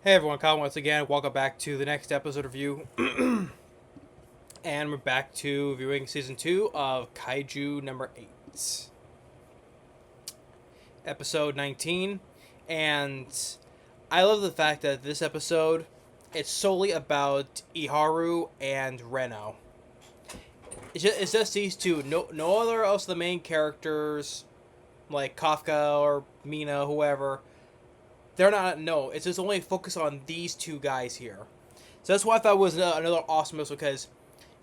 Hey everyone, Kyle once again. Welcome back to the next episode review. And we're back to viewing season 2 of Kaiju number 8. Episode 19. And I love the fact that this episode it's solely about Iharu and Reno. It's just these two. No other else of the main characters like Kafka or Mina, whoever. They're not. No, it's just only focused on these two guys here. So that's why I thought was another awesome episode because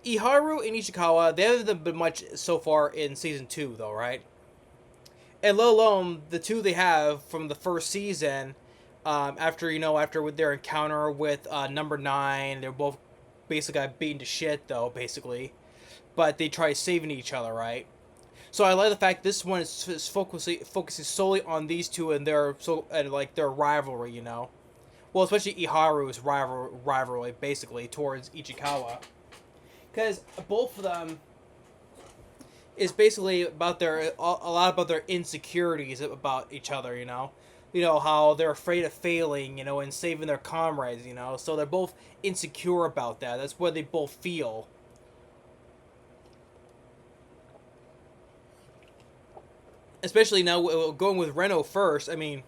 Iharu and Ishikawa, they haven't been much so far in season 2, though, right? And let alone the two they have from the first season, after with their encounter with number 9, they're both basically got beaten to shit, though, basically. But they try saving each other, right? So I like the fact this one is focusing solely on these two and their rivalry. Well, especially Iharu's rivalry, basically towards Ichikawa, because both of them is basically about a lot about their insecurities about each other. How they're afraid of failing, and saving their comrades. So they're both insecure about that. That's what they both feel. Especially now going with Reno first. I mean,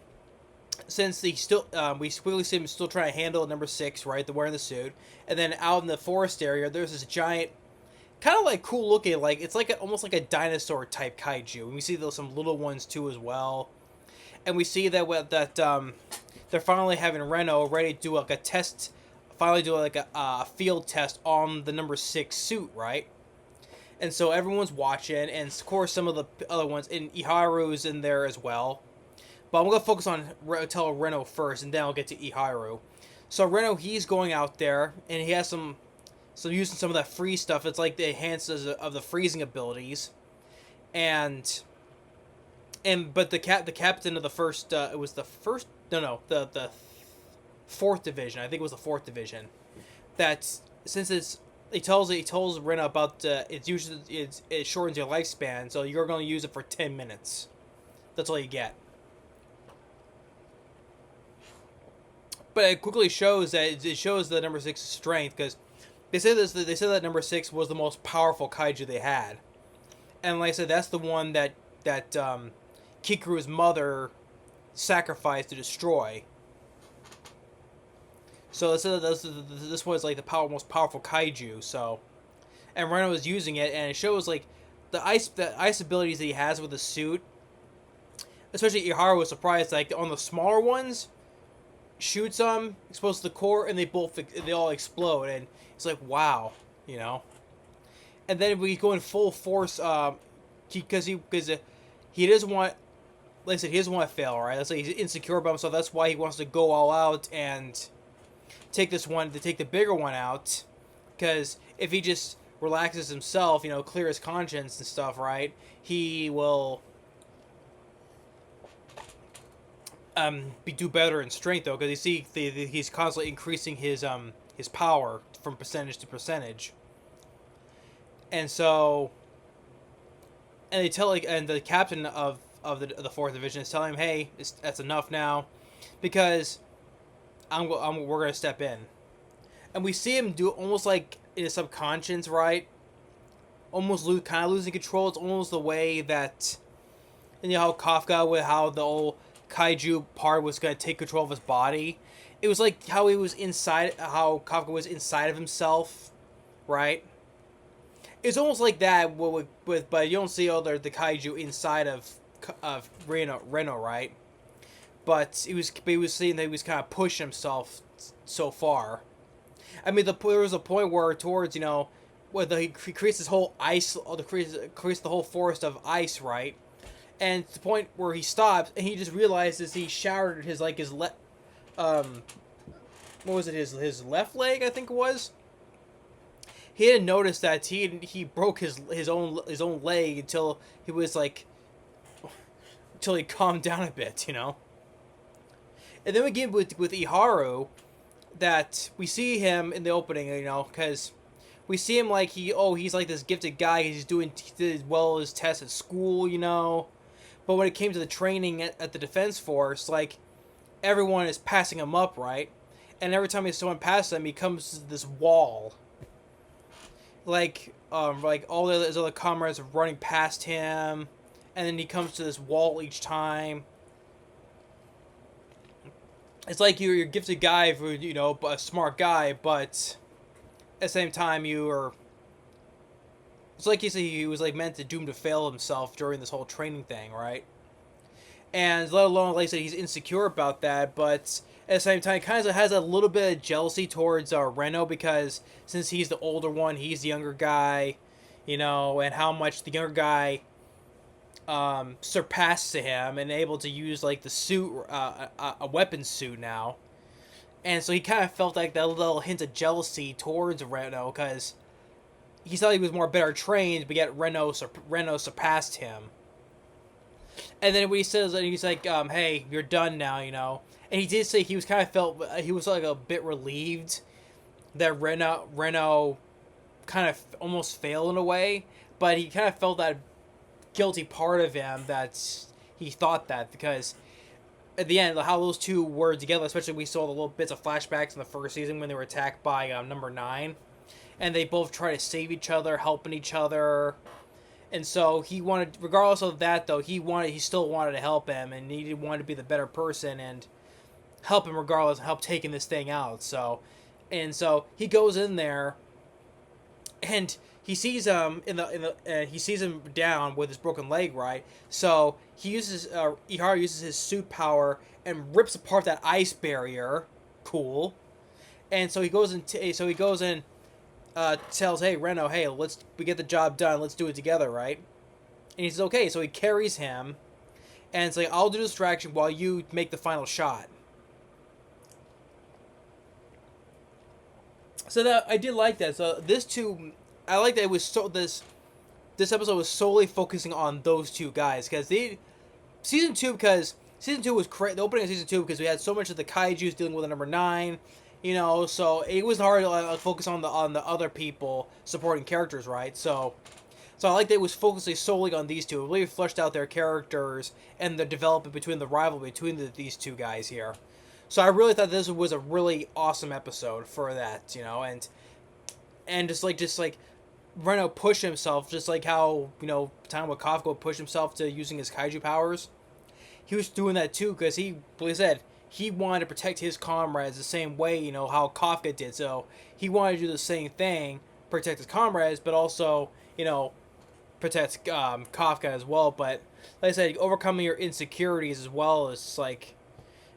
since he still we clearly see him still trying to handle number 6, right? The wearing the suit, and then out in the forest area, there's this giant, kind of like cool looking, like it's like almost like a dinosaur type kaiju. And we see those some little ones too as well, and we see that they're finally having Reno ready to do like a test, finally do like a field test on the number 6 suit, right? And so everyone's watching, and of course some of the other ones, and Iharu's in there as well. But I'm going to focus on Reno first, and then I'll get to Iharu. So Reno, he's going out there, and he has some using some of that freeze stuff. It's like the enhances of the freezing abilities. But the captain of the first, it was the first, the 4th division. I think it was the 4th division. That since he tells Rena about it shortens your lifespan, so you're going to use it for 10 minutes. That's all you get. But it quickly shows that it shows the number 6's strength, because they said that number 6 was the most powerful kaiju they had, and like I said, that's the one that Kikuru's mother sacrificed to destroy. So they said that this was like the most powerful kaiju. So, and Reno was using it, and it shows like the ice abilities that he has with the suit. Especially Iharu was surprised, like on the smaller ones, shoots them, exposes the core, and they all explode, and it's like wow. And then we go in full force, because he doesn't want, like I said, he doesn't want to fail, right? That's like he's insecure about himself. That's why he wants to go all out and take the bigger one out, because if he just relaxes himself, clear his conscience and stuff, right, he will do better in strength, though, because he's constantly increasing his power from percentage to percentage. And so, and they tell and the captain of the 4th division is telling him, hey, that's enough now, because we're gonna step in, and we see him do almost like in his subconscious, right? Almost losing control. It's almost the way that, how Kafka, with how the old kaiju part was gonna take control of his body. It was like how Kafka was inside of himself, right? It's almost like that but you don't see the kaiju inside of Reno, right? But he was saying that he was kind of pushing himself so far. I mean, there was a point where towards, where he creates this whole ice, creates the whole forest of ice, right? And it's the point where he stops and he just realizes he shattered what was it, his left leg, I think it was. He didn't notice that he broke his own leg until he calmed down a bit, And then we get with Iharu, that we see him in the opening, because we see him like he's like this gifted guy. He did well his tests at school, But when it came to the training at the Defense Force, like everyone is passing him up, right? and every time someone passes him, he comes to this wall. Like all his other comrades are running past him, and then he comes to this wall each time. It's like you're a gifted guy, for a smart guy, but at the same time it's like he was like meant to doomed to fail himself during this whole training thing, right? And let alone, like I said, he's insecure about that, but at the same time, kind of has a little bit of jealousy towards Reno, because since he's the older one, he's the younger guy, and how much the younger guy surpassed to him and able to use like the suit, a weapon suit now. And so he kind of felt like that little hint of jealousy towards Reno, because he thought he was more better trained, but yet Reno surpassed him. And then when he says, he's like, "Hey, you're done now," And he did say he was he was like a bit relieved that Reno kind of almost failed in a way, but he kind of felt that guilty part of him that he thought that, because at the end, how those two were together, especially we saw the little bits of flashbacks in the first season when they were attacked by number 9, and they both try to save each other, helping each other. And so he wanted, regardless of that though, he still wanted to help him, and he wanted to be the better person and help him regardless, help taking this thing out. So he goes in there, and he sees he sees him down with his broken leg, right? So Iharu uses his suit power and rips apart that ice barrier. Cool. And so he goes and tells, "Hey, Reno, hey, we get the job done. Let's do it together, right?" And he says, "Okay." So he carries him, and it's like, "I'll do distraction while you make the final shot." So that I did like that. So I like that it was this episode was solely focusing on those two guys, because season two was the opening of season 2, because we had so much of the Kaijus dealing with the number 9. So it was hard to focus on the other people supporting characters, right? So I like that it was focusing solely on these two. It really fleshed out their characters and the development between the rivalry between these two guys here. So I really thought this was a really awesome episode for that, and just like Reno push himself, just like how time with Kafka would push himself to using his kaiju powers. He was doing that too, because like I said, he wanted to protect his comrades the same way, how Kafka did. So he wanted to do the same thing, protect his comrades, but also, protect Kafka as well. But like I said, overcoming your insecurities as well is like,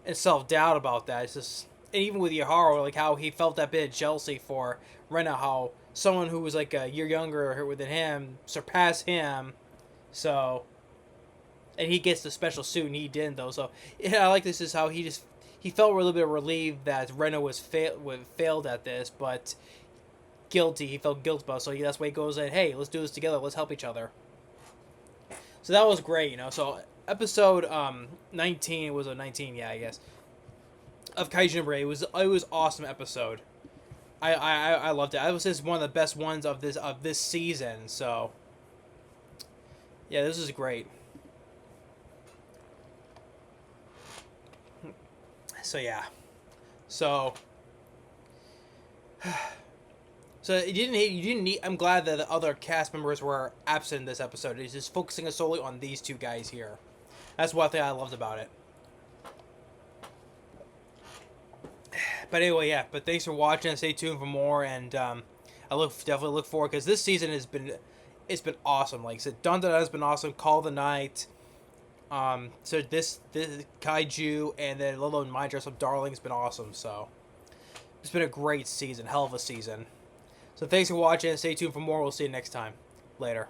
and self-doubt about that. It's just, and even with Iharu, like how he felt that bit of jealousy for Reno, how someone who was like a year younger than him surpassed him. So, and he gets the special suit and he didn't though. So yeah, I like this is how he felt a little bit relieved that Reno was failed at this, but guilty. He felt guilt about it. So that's why he goes in, "Hey, let's do this together. Let's help each other." So that was great, So episode 19 was a 19, yeah, I guess, of Kaiju number 8. It was awesome episode. I loved it. I would say it's one of the best ones of this season. So yeah, this is great. So yeah, so you didn't need. I'm glad that the other cast members were absent in this episode. It's just focusing solely on these two guys here. That's one thing I loved about it. But anyway, yeah. But thanks for watching. Stay tuned for more, and I definitely look forward, because this season it's been awesome. Like I said, Dun Dun Dun has been awesome. Call the Night. So this Kaiju, and then Lilo and My Dress Up Darling has been awesome. So it's been a great season, hell of a season. So thanks for watching. Stay tuned for more. We'll see you next time. Later.